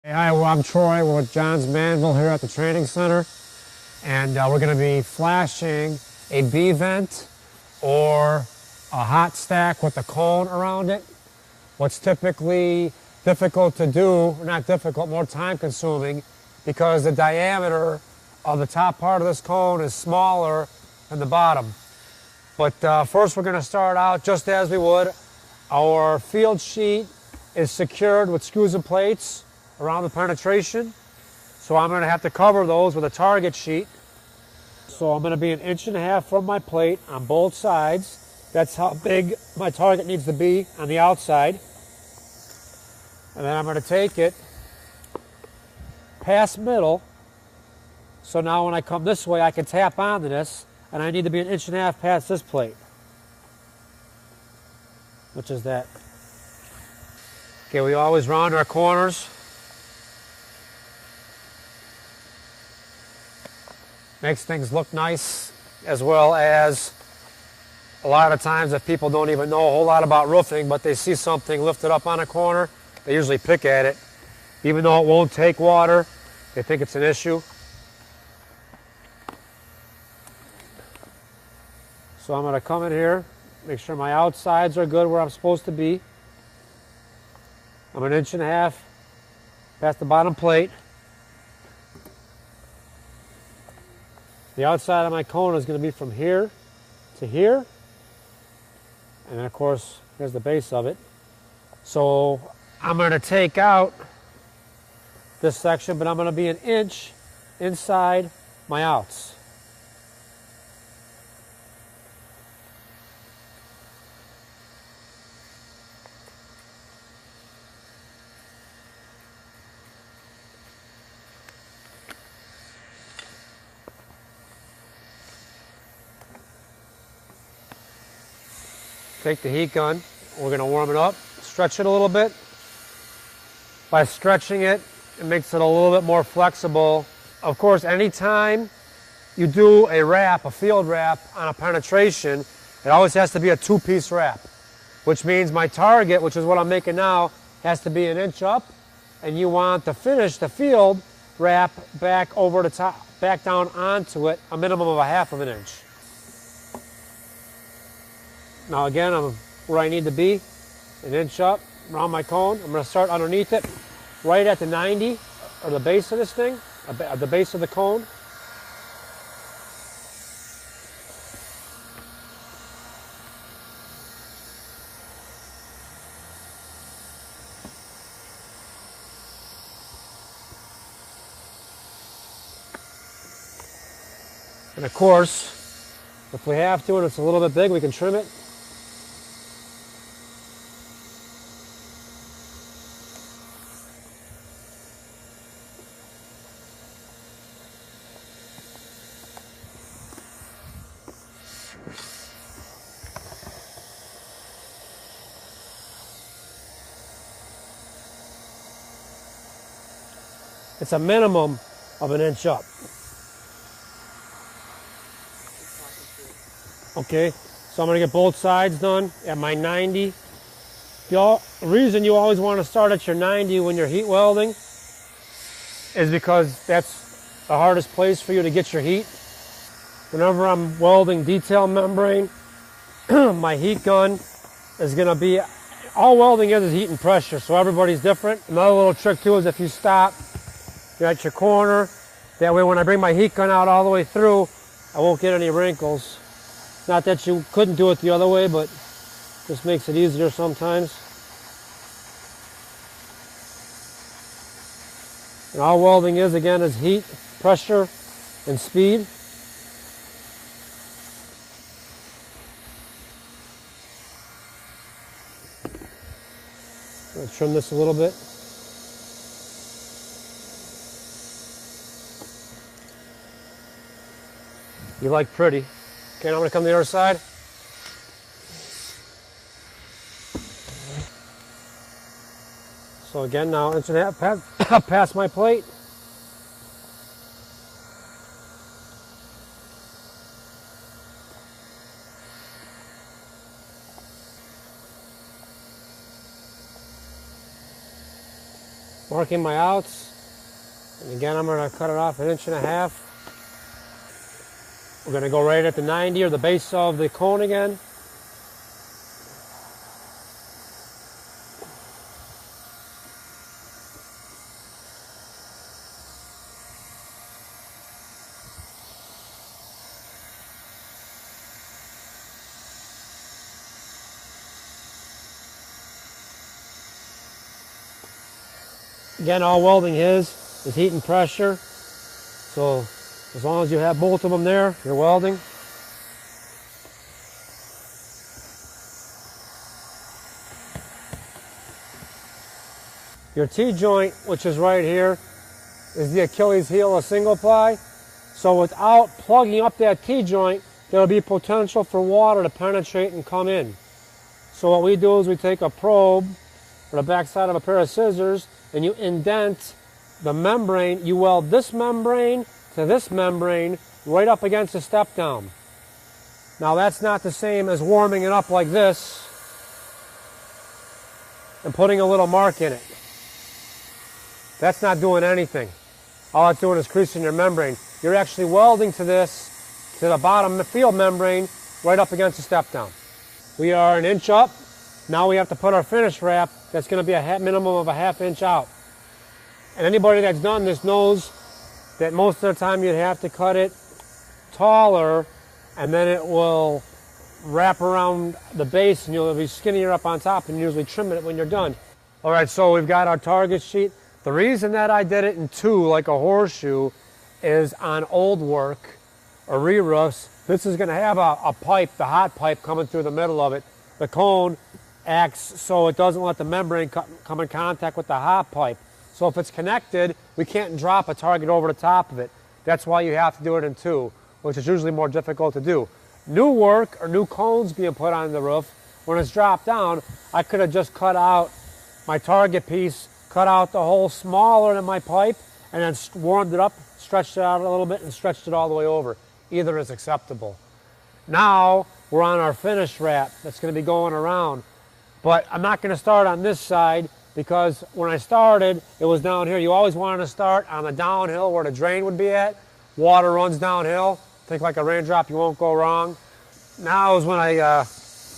Hey, hi, well, I'm Troy. We're with John's Manville here at the training center, and we're going to be flashing a B vent or a hot stack with a cone around it. What's typically difficult to do, or not difficult, more time consuming, because the diameter of the top part of this cone is smaller than the bottom. But first we're going to start out just as we would. Our field sheet is secured with screws and plates around the penetration. So I'm going to have to cover those with a target sheet. So I'm going to be 1.5 inches from my plate on both sides. That's how big my target needs to be on the outside. And then I'm going to take it past middle. So now when I come this way, I can tap onto this, and I need to be 1.5 inches past this plate, which is that. Okay, we always round our corners. Makes things look nice, as well as a lot of times if people don't even know a whole lot about roofing, but they see something lifted up on a corner, they usually pick at it. Even though it won't take water, they think it's an issue. So I'm going to come in here, make sure my outsides are good where I'm supposed to be. I'm 1.5 inches past the bottom plate. The outside of my cone is going to be from here to here. And then of course, here's the base of it. So I'm going to take out this section, but I'm going to be 1 inch inside my outs. Take the heat gun, we're going to warm it up, stretch it a little bit. By stretching it, it makes it a little bit more flexible. Of course, anytime you do a wrap, a field wrap on a penetration, it always has to be a 2-piece wrap, which means my target, which is what I'm making now, has to be 1 inch up, and you want to finish the field wrap back over the top, back down onto it, a minimum of 1/2 inch. Now again, I'm where I need to be, 1 inch up around my cone. I'm going to start underneath it, right at the 90, or the base of this thing, at the base of the cone. And of course, if we have to and it's a little bit big, we can trim it. It's a minimum of 1 inch up. Okay, so I'm going to get both sides done at my 90. The reason you always want to start at your 90 when you're heat welding is because that's the hardest place for you to get your heat. Whenever I'm welding detail membrane, my heat gun is going to be, all welding is heat and pressure, so everybody's different. Another little trick too is if you stop, you're at your corner, that way when I bring my heat gun out all the way through, I won't get any wrinkles. Not that you couldn't do it the other way, but just makes it easier sometimes. And all welding is, again, is heat, pressure, and speed. I'm going to trim this a little bit. You like pretty. Okay, now I'm going to come to the other side. So again, now 1.5 inches past my plate. Marking my outs. And again, I'm going to cut it off 1.5 inches. We're going to go right at the 90 or the base of the cone again. Again, all welding is heat and pressure. So as long as you have both of them there, you're welding. Your T-joint, which is right here, is the Achilles heel of single ply. So without plugging up that T-joint, there'll be potential for water to penetrate and come in. So what we do is we take a probe or the backside of a pair of scissors and you indent the membrane. You weld this membrane to this membrane right up against the step down. Now that's not the same as warming it up like this and putting a little mark in it. That's not doing anything. All it's doing is creasing your membrane. You're actually welding to this, to the bottom field membrane, right up against the step down. We are 1 inch up. Now we have to put our finish wrap. That's going to be a minimum of a 1/2 inch out. And anybody that's done this knows that most of the time you'd have to cut it taller, and then it will wrap around the base and you'll be skinnier up on top, and usually trim it when you're done. All right, so we've got our target sheet. The reason that I did it in 2 like a horseshoe is on old work or re-roofs, this is going to have a pipe, the hot pipe, coming through the middle of it. The cone acts so it doesn't let the membrane come in contact with the hot pipe. So if it's connected, we can't drop a target over the top of it. That's why you have to do it in 2, which is usually more difficult to do. New work or new cones being put on the roof, when it's dropped down, I could have just cut out my target piece, cut out the hole smaller than my pipe, and then warmed it up, stretched it out a little bit, and stretched it all the way over. Either is acceptable. Now we're on our finish wrap that's going to be going around. But I'm not going to start on this side because when I started, it was down here. You always wanted to start on the downhill where the drain would be at. Water runs downhill. Think like a raindrop, you won't go wrong. Now is when I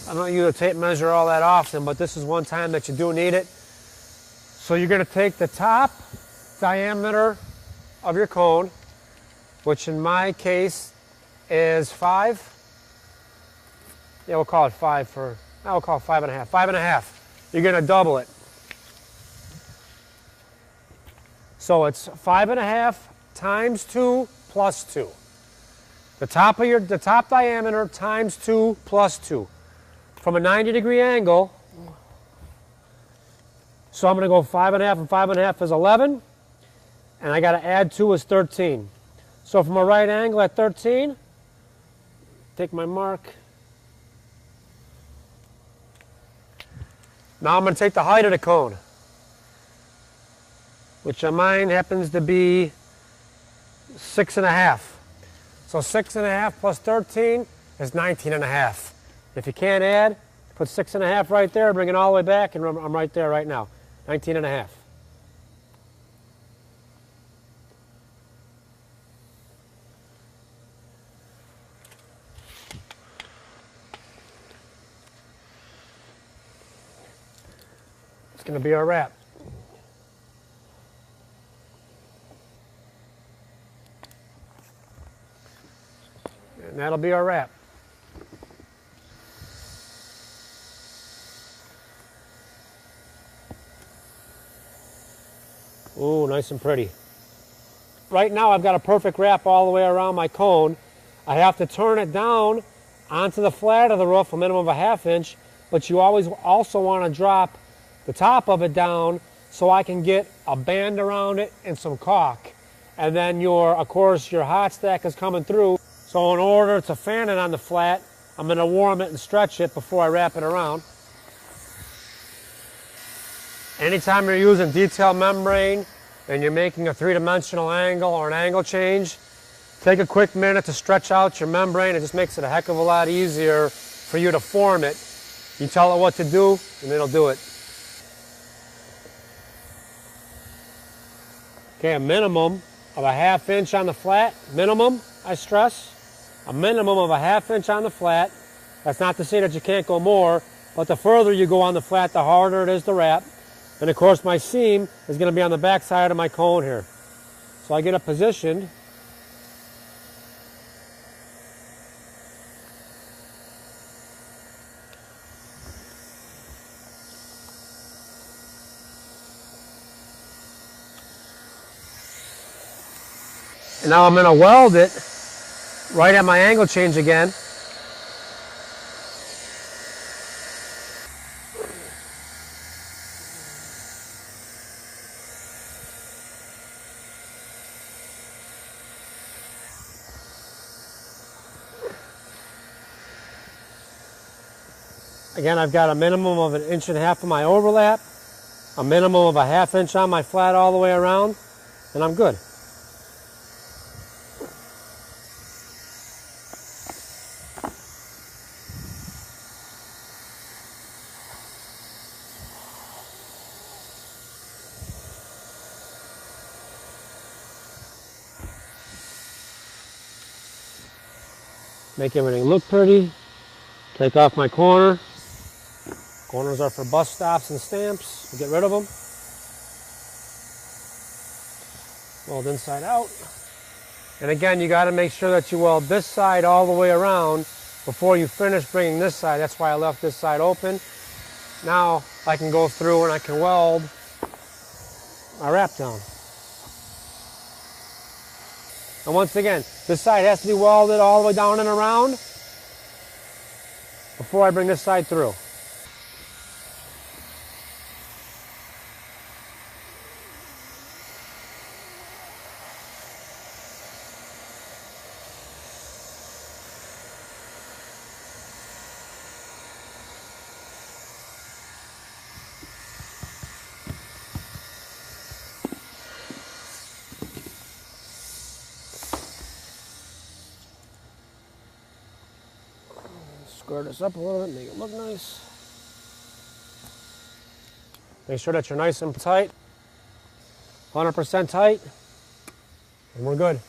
don't use a tape measure all that often, but this is one time that you do need it. So you're going to take the top diameter of your cone, which in my case is 5. Yeah, we'll call it 5 for, we'll call it 5.5. 5.5. You're going to double it. So it's 5.5 times 2 plus 2. The top diameter times 2 plus 2. From a 90-degree angle, so I'm going to go 5.5 and 5.5 is 11, and I got to add 2 is 13. So from a right angle at 13, take my mark. Now I'm going to take the height of the cone, which on mine happens to be 6.5. So 6.5 plus 13 is 19.5. If you can't add, put 6.5 right there, bring it all the way back, and I'm right there right now. 19.5. It's going to be our wrap. And that'll be our wrap. Ooh, nice and pretty. Right now I've got a perfect wrap all the way around my cone. I have to turn it down onto the flat of the roof, a minimum of a 1/2 inch, but you always also want to drop the top of it down so I can get a band around it and some caulk. And then of course your hot stack is coming through. So in order to fan it on the flat, I'm going to warm it and stretch it before I wrap it around. Anytime you're using detail membrane and you're making a 3-dimensional angle or an angle change, take a quick minute to stretch out your membrane. It just makes it a heck of a lot easier for you to form it. You tell it what to do and it'll do it. Okay, a minimum of a 1/2 inch on the flat. Minimum, I stress. A minimum of a 1/2 inch on the flat. That's not to say that you can't go more, but the further you go on the flat, the harder it is to wrap. And of course my seam is going to be on the back side of my cone here. So I get it positioned. And now I'm going to weld it right at my angle change again. Again, I've got a minimum of 1.5 inches on my overlap, a minimum of a 1/2 inch on my flat all the way around, and I'm good. Make everything look pretty. Take off my corner. Corners are for bus stops and stamps. Get rid of them. Weld inside out. And again, you got to make sure that you weld this side all the way around before you finish bringing this side. That's why I left this side open. Now I can go through and I can weld my wrap down. And once again, this side has to be welded all the way down and around before I bring this side through. Square this up a little bit, make it look nice. Make sure that you're nice and tight, 100% tight, and we're good.